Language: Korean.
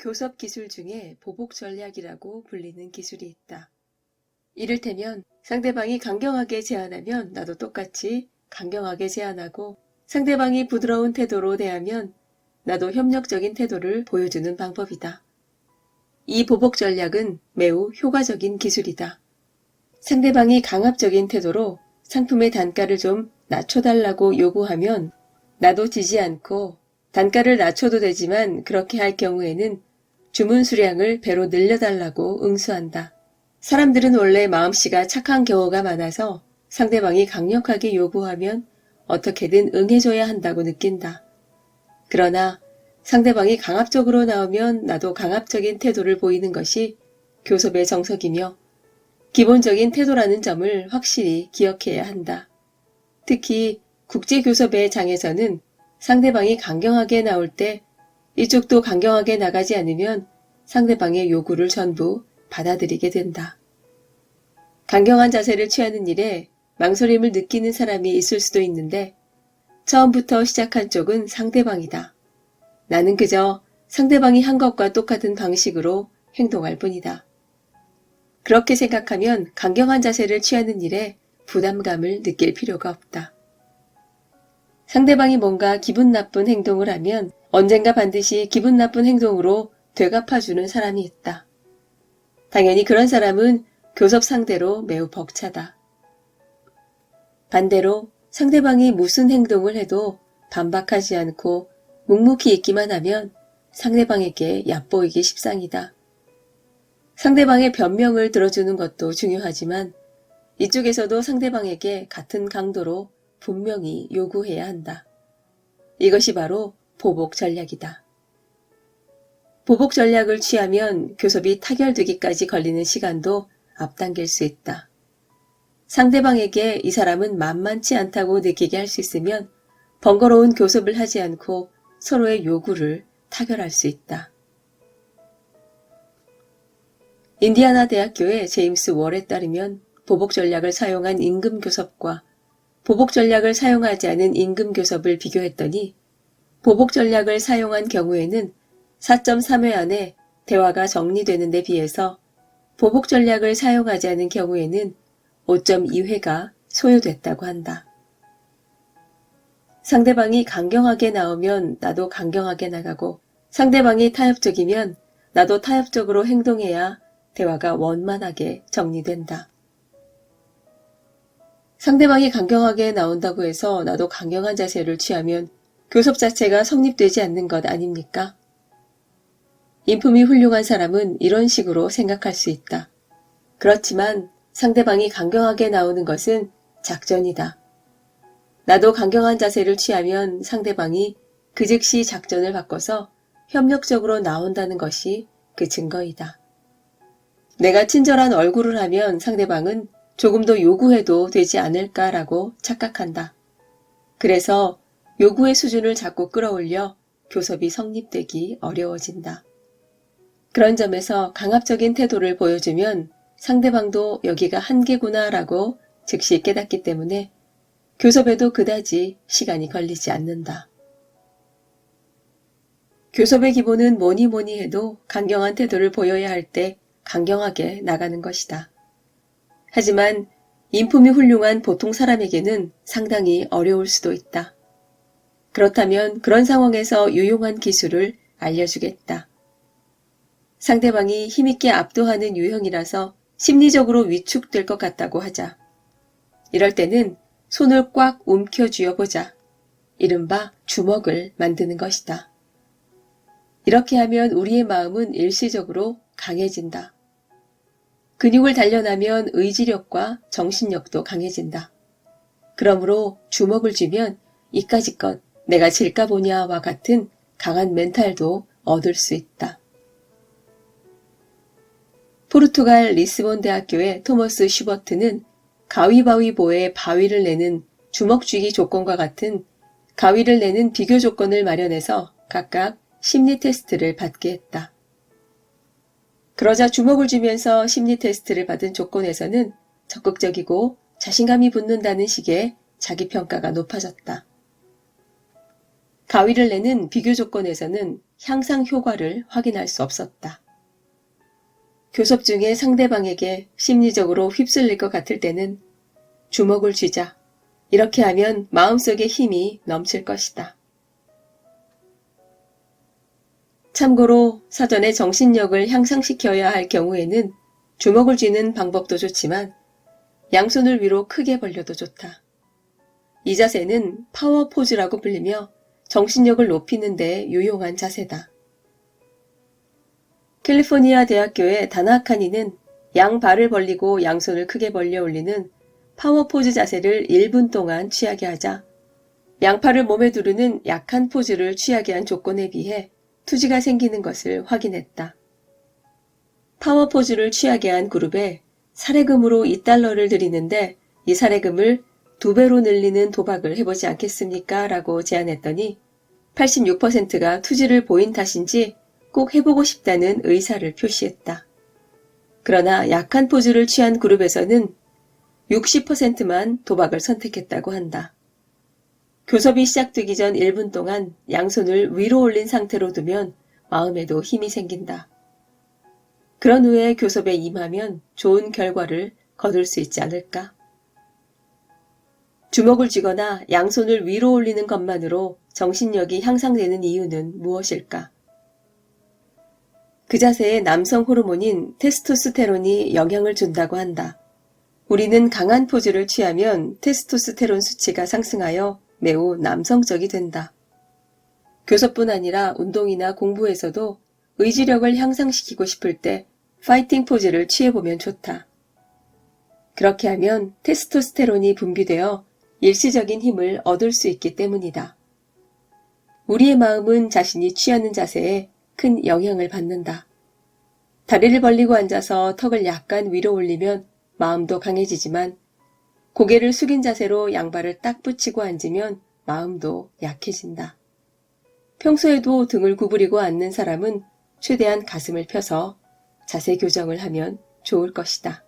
교섭 기술 중에 보복 전략이라고 불리는 기술이 있다. 이를테면 상대방이 강경하게 제안하면 나도 똑같이 강경하게 제안하고, 상대방이 부드러운 태도로 대하면 나도 협력적인 태도를 보여주는 방법이다. 이 보복 전략은 매우 효과적인 기술이다. 상대방이 강압적인 태도로 상품의 단가를 좀 낮춰달라고 요구하면 나도 지지 않고, 단가를 낮춰도 되지만 그렇게 할 경우에는 주문 수량을 배로 늘려달라고 응수한다. 사람들은 원래 마음씨가 착한 경우가 많아서 상대방이 강력하게 요구하면 어떻게든 응해줘야 한다고 느낀다. 그러나 상대방이 강압적으로 나오면 나도 강압적인 태도를 보이는 것이 교섭의 정석이며, 기본적인 태도라는 점을 확실히 기억해야 한다. 특히 국제교섭의 장에서는 상대방이 강경하게 나올 때 이쪽도 강경하게 나가지 않으면 상대방의 요구를 전부 받아들이게 된다. 강경한 자세를 취하는 일에 망설임을 느끼는 사람이 있을 수도 있는데, 처음부터 시작한 쪽은 상대방이다. 나는 그저 상대방이 한 것과 똑같은 방식으로 행동할 뿐이다. 그렇게 생각하면 강경한 자세를 취하는 일에 부담감을 느낄 필요가 없다. 상대방이 뭔가 기분 나쁜 행동을 하면 언젠가 반드시 기분 나쁜 행동으로 되갚아주는 사람이 있다. 당연히 그런 사람은 교섭 상대로 매우 벅차다. 반대로 상대방이 무슨 행동을 해도 반박하지 않고 묵묵히 있기만 하면 상대방에게 얕보이기 십상이다. 상대방의 변명을 들어주는 것도 중요하지만 이쪽에서도 상대방에게 같은 강도로 분명히 요구해야 한다. 이것이 바로 보복 전략이다. 보복 전략을 취하면 교섭이 타결되기까지 걸리는 시간도 앞당길 수 있다. 상대방에게 이 사람은 만만치 않다고 느끼게 할 수 있으면 번거로운 교섭을 하지 않고 서로의 요구를 타결할 수 있다. 인디아나 대학교의 제임스 월에 따르면 보복 전략을 사용한 임금 교섭과 보복 전략을 사용하지 않은 임금 교섭을 비교했더니, 보복 전략을 사용한 경우에는 4.3회 안에 대화가 정리되는 데 비해서 보복 전략을 사용하지 않은 경우에는 5.2회가 소요됐다고 한다. 상대방이 강경하게 나오면 나도 강경하게 나가고, 상대방이 타협적이면 나도 타협적으로 행동해야 대화가 원만하게 정리된다. 상대방이 강경하게 나온다고 해서 나도 강경한 자세를 취하면 교섭 자체가 성립되지 않는 것 아닙니까? 인품이 훌륭한 사람은 이런 식으로 생각할 수 있다. 그렇지만 상대방이 강경하게 나오는 것은 작전이다. 나도 강경한 자세를 취하면 상대방이 그 즉시 작전을 바꿔서 협력적으로 나온다는 것이 그 증거이다. 내가 친절한 얼굴을 하면 상대방은 조금 더 요구해도 되지 않을까라고 착각한다. 그래서 요구의 수준을 자꾸 끌어올려 교섭이 성립되기 어려워진다. 그런 점에서 강압적인 태도를 보여주면 상대방도 여기가 한계구나라고 즉시 깨닫기 때문에 교섭에도 그다지 시간이 걸리지 않는다. 교섭의 기본은 뭐니 해도 강경한 태도를 보여야 할 때 강경하게 나가는 것이다. 하지만 인품이 훌륭한 보통 사람에게는 상당히 어려울 수도 있다. 그렇다면 그런 상황에서 유용한 기술을 알려주겠다. 상대방이 힘있게 압도하는 유형이라서 심리적으로 위축될 것 같다고 하자. 이럴 때는 손을 꽉 움켜 쥐어보자. 이른바 주먹을 만드는 것이다. 이렇게 하면 우리의 마음은 일시적으로 강해진다. 근육을 단련하면 의지력과 정신력도 강해진다. 그러므로 주먹을 쥐면 이까짓것 내가 질까 보냐와 같은 강한 멘탈도 얻을 수 있다. 포르투갈 리스본 대학교의 토머스 슈버트는 가위바위보에 바위를 내는 주먹 쥐기 조건과 같은 가위를 내는 비교 조건을 마련해서 각각 심리 테스트를 받게 했다. 그러자 주먹을 쥐면서 심리 테스트를 받은 조건에서는 적극적이고 자신감이 붙는다는 식의 자기평가가 높아졌다. 가위를 내는 비교 조건에서는 향상 효과를 확인할 수 없었다. 교섭 중에 상대방에게 심리적으로 휩쓸릴 것 같을 때는 주먹을 쥐자. 이렇게 하면 마음속에 힘이 넘칠 것이다. 참고로 사전에 정신력을 향상시켜야 할 경우에는 주먹을 쥐는 방법도 좋지만 양손을 위로 크게 벌려도 좋다. 이 자세는 파워 포즈라고 불리며 정신력을 높이는 데 유용한 자세다. 캘리포니아 대학교의 다나카니는 양발을 벌리고 양손을 크게 벌려 올리는 파워 포즈 자세를 1분 동안 취하게 하자 양팔을 몸에 두르는 약한 포즈를 취하게 한 조건에 비해 투지가 생기는 것을 확인했다. 파워 포즈를 취하게 한 그룹에 사례금으로 $2를 드리는데 이 사례금을 2배로 늘리는 도박을 해보지 않겠습니까? 라고 제안했더니 86%가 투지를 보인 탓인지 꼭 해보고 싶다는 의사를 표시했다. 그러나 약한 포즈를 취한 그룹에서는 60%만 도박을 선택했다고 한다. 교섭이 시작되기 전 1분 동안 양손을 위로 올린 상태로 두면 마음에도 힘이 생긴다. 그런 후에 교섭에 임하면 좋은 결과를 거둘 수 있지 않을까? 주먹을 쥐거나 양손을 위로 올리는 것만으로 정신력이 향상되는 이유는 무엇일까? 그 자세에 남성 호르몬인 테스토스테론이 영향을 준다고 한다. 우리는 강한 포즈를 취하면 테스토스테론 수치가 상승하여 매우 남성적이 된다. 교섭뿐 아니라 운동이나 공부에서도 의지력을 향상시키고 싶을 때 파이팅 포즈를 취해보면 좋다. 그렇게 하면 테스토스테론이 분비되어 일시적인 힘을 얻을 수 있기 때문이다. 우리의 마음은 자신이 취하는 자세에 큰 영향을 받는다. 다리를 벌리고 앉아서 턱을 약간 위로 올리면 마음도 강해지지만 고개를 숙인 자세로 양발을 딱 붙이고 앉으면 마음도 약해진다. 평소에도 등을 구부리고 앉는 사람은 최대한 가슴을 펴서 자세 교정을 하면 좋을 것이다.